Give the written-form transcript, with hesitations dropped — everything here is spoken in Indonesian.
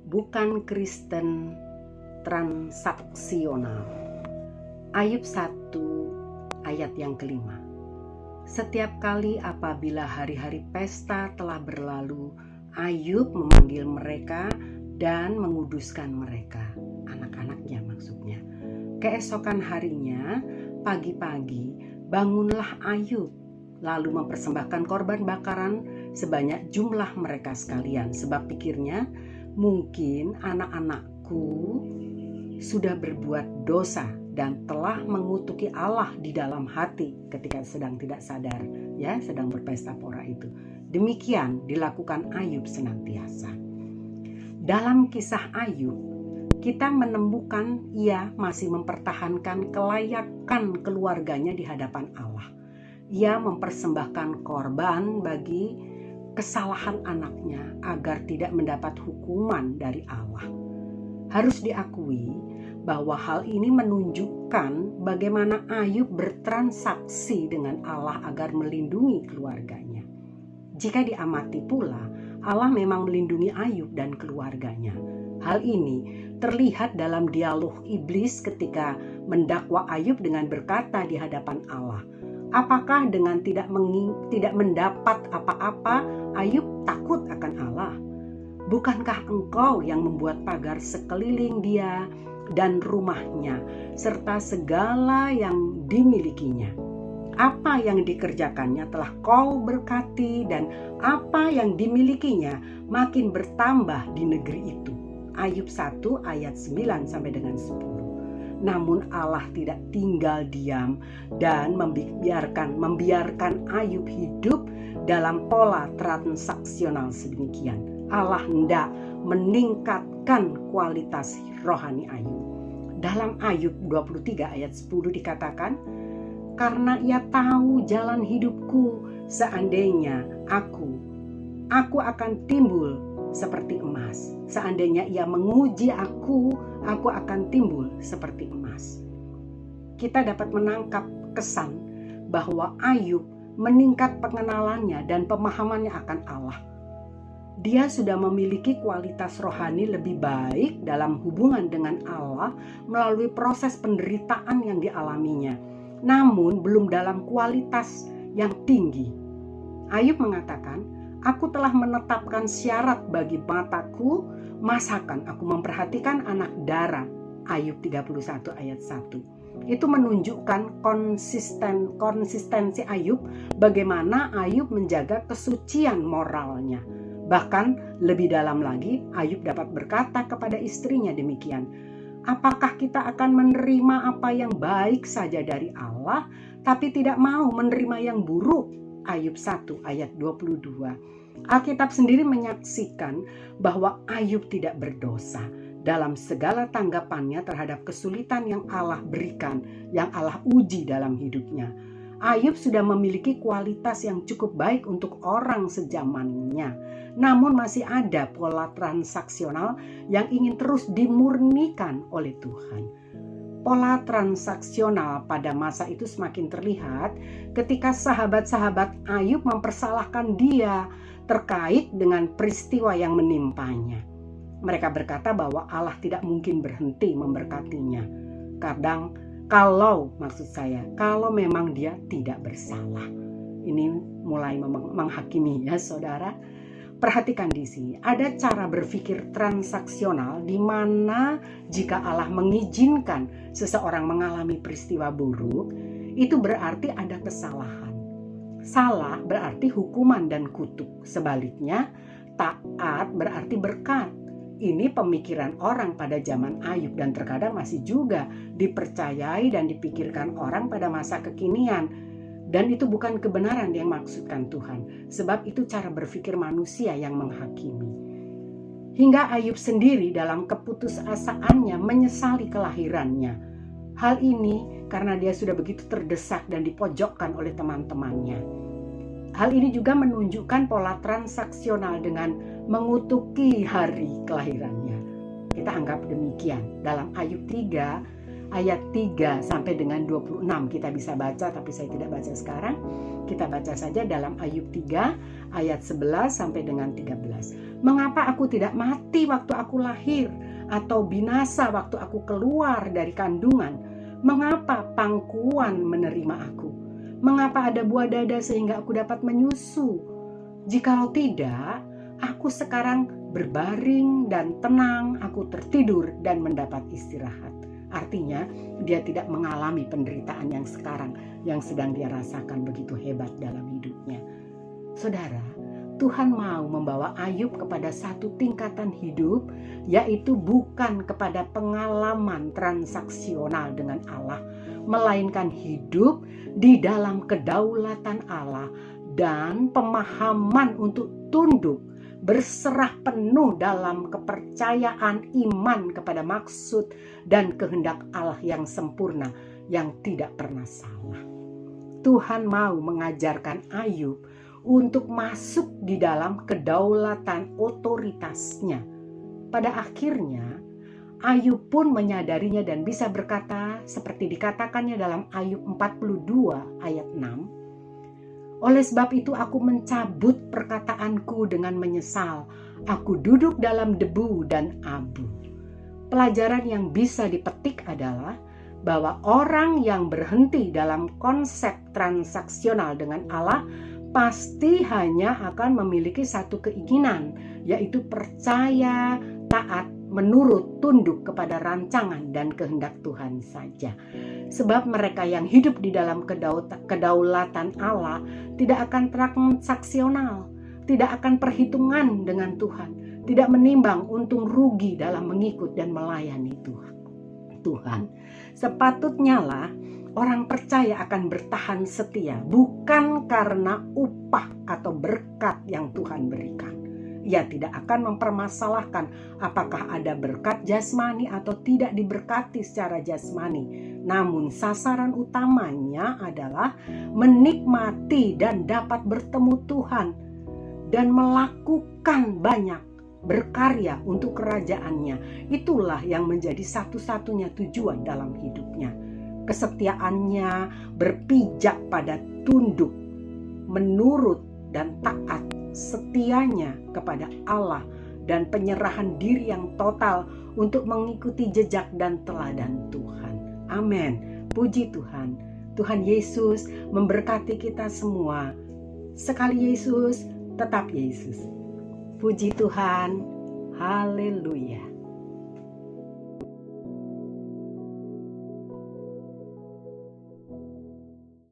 bukan Kristen transaksional. Ayub 1 ayat yang kelima. Setiap kali apabila hari-hari pesta telah berlalu, Ayub memanggil mereka dan menguduskan mereka, anak-anaknya maksudnya. Keesokan harinya, pagi-pagi, bangunlah Ayub, lalu mempersembahkan korban bakaran sebanyak jumlah mereka sekalian. Sebab pikirnya, mungkin anak-anakku sudah berbuat dosa dan telah mengutuki Allah di dalam hati ketika sedang tidak sadar, sedang berpesta pora itu. Demikian dilakukan Ayub senantiasa. Dalam kisah Ayub, kita menemukan ia masih mempertahankan kelayakan keluarganya di hadapan Allah. Ia mempersembahkan korban bagi kesalahan anaknya agar tidak mendapat hukuman dari Allah. Harus diakui bahwa hal ini menunjukkan bagaimana Ayub bertransaksi dengan Allah agar melindungi keluarganya. Jika diamati pula, Allah memang melindungi Ayub dan keluarganya. Hal ini terlihat dalam dialog iblis ketika mendakwa Ayub dengan berkata di hadapan Allah, "Apakah dengan tidak mendapat apa-apa, Ayub takut akan Allah? Bukankah engkau yang membuat pagar sekeliling dia dan rumahnya, serta segala yang dimilikinya? Apa yang dikerjakannya telah kau berkati, dan apa yang dimilikinya makin bertambah di negeri itu." Ayub 1 ayat 9 sampai dengan 10. Namun Allah tidak tinggal diam dan membiarkan Ayub hidup dalam pola transaksional sedemikian. Allah hendak meningkatkan kualitas rohani Ayub. Dalam Ayub 23 ayat 10 dikatakan, "Karena ia tahu jalan hidupku, seandainya aku akan timbul seperti emas. Seandainya ia menguji aku akan timbul seperti emas." Kita dapat menangkap kesan bahwa Ayub meningkat pengenalannya dan pemahamannya akan Allah. Dia sudah memiliki kualitas rohani lebih baik dalam hubungan dengan Allah melalui proses penderitaan yang dialaminya, namun belum dalam kualitas yang tinggi. Ayub mengatakan, "Aku telah menetapkan syarat bagi mataku, masakan aku memperhatikan anak dara." Ayub 31 ayat 1. Itu menunjukkan konsistensi Ayub, bagaimana Ayub menjaga kesucian moralnya. Bahkan lebih dalam lagi, Ayub dapat berkata kepada istrinya demikian, "Apakah kita akan menerima apa yang baik saja dari Allah, tapi tidak mau menerima yang buruk?" Ayub 1 ayat 22. Alkitab sendiri menyaksikan bahwa Ayub tidak berdosa dalam segala tanggapannya terhadap kesulitan yang Allah berikan, yang Allah uji dalam hidupnya. Ayub sudah memiliki kualitas yang cukup baik untuk orang sezamannya, namun masih ada pola transaksional yang ingin terus dimurnikan oleh Tuhan. Pola transaksional pada masa itu semakin terlihat ketika sahabat-sahabat Ayub mempersalahkan dia terkait dengan peristiwa yang menimpanya. Mereka berkata bahwa Allah tidak mungkin berhenti memberkatinya. Kalau memang dia tidak bersalah. Ini mulai menghakimi ya saudara. Perhatikan di sini, ada cara berpikir transaksional di mana jika Allah mengizinkan seseorang mengalami peristiwa buruk, itu berarti ada kesalahan. Salah berarti hukuman dan kutuk. Sebaliknya, taat berarti berkat. Ini pemikiran orang pada zaman Ayub dan terkadang masih juga dipercayai dan dipikirkan orang pada masa kekinian. Dan itu bukan kebenaran yang maksudkan Tuhan, sebab itu cara berpikir manusia yang menghakimi. Hingga Ayub sendiri dalam keputusasaannya menyesali kelahirannya. Hal ini karena dia sudah begitu terdesak dan dipojokkan oleh teman-temannya. Hal ini juga menunjukkan pola transaksional dengan mengutuki hari kelahirannya. Kita anggap demikian. Dalam Ayub 3 ayat 3 sampai dengan 26 kita bisa baca, tapi saya tidak baca sekarang. Kita baca saja dalam Ayub 3 ayat 11 sampai dengan 13. Mengapa aku tidak mati waktu aku lahir, atau binasa waktu aku keluar dari kandungan? Mengapa pangkuan menerima aku? Mengapa ada buah dada sehingga aku dapat menyusu? Jikalau tidak, aku sekarang berbaring dan tenang, aku tertidur dan mendapat istirahat. Artinya dia tidak mengalami penderitaan yang sedang dia rasakan begitu hebat dalam hidupnya. Saudara, Tuhan mau membawa Ayub kepada satu tingkatan hidup, yaitu bukan kepada pengalaman transaksional dengan Allah, melainkan hidup di dalam kedaulatan Allah dan pemahaman untuk tunduk, berserah penuh dalam kepercayaan iman kepada maksud dan kehendak Allah yang sempurna, yang tidak pernah salah. Tuhan mau mengajarkan Ayub untuk masuk di dalam kedaulatan otoritasnya. Pada akhirnya Ayub pun menyadarinya dan bisa berkata seperti dikatakannya dalam Ayub 42 ayat 6. Oleh sebab itu aku mencabut perkataanku dengan menyesal. Aku duduk dalam debu dan abu. Pelajaran yang bisa dipetik adalah bahwa orang yang berhenti dalam konsep transaksional dengan Allah pasti hanya akan memiliki satu keinginan, yaitu percaya, taat, menurut, tunduk kepada rancangan dan kehendak Tuhan saja. Sebab mereka yang hidup di dalam kedaulatan Allah tidak akan transaksional, tidak akan perhitungan dengan Tuhan, tidak menimbang untung rugi dalam mengikut dan melayani Tuhan. Sepatutnya lah orang percaya akan bertahan setia, bukan karena upah atau berkat yang Tuhan berikan. Ia tidak akan mempermasalahkan apakah ada berkat jasmani atau tidak diberkati secara jasmani. Namun sasaran utamanya adalah menikmati dan dapat bertemu Tuhan dan melakukan banyak berkarya untuk kerajaannya. Itulah yang menjadi satu-satunya tujuan dalam hidupnya. Kesetiaannya berpijak pada tunduk, menurut dan taat, setianya kepada Allah dan penyerahan diri yang total untuk mengikuti jejak dan teladan Tuhan. Amin. Puji Tuhan. Tuhan Yesus memberkati kita semua. Sekali Yesus, tetap Yesus. Puji Tuhan. Haleluya.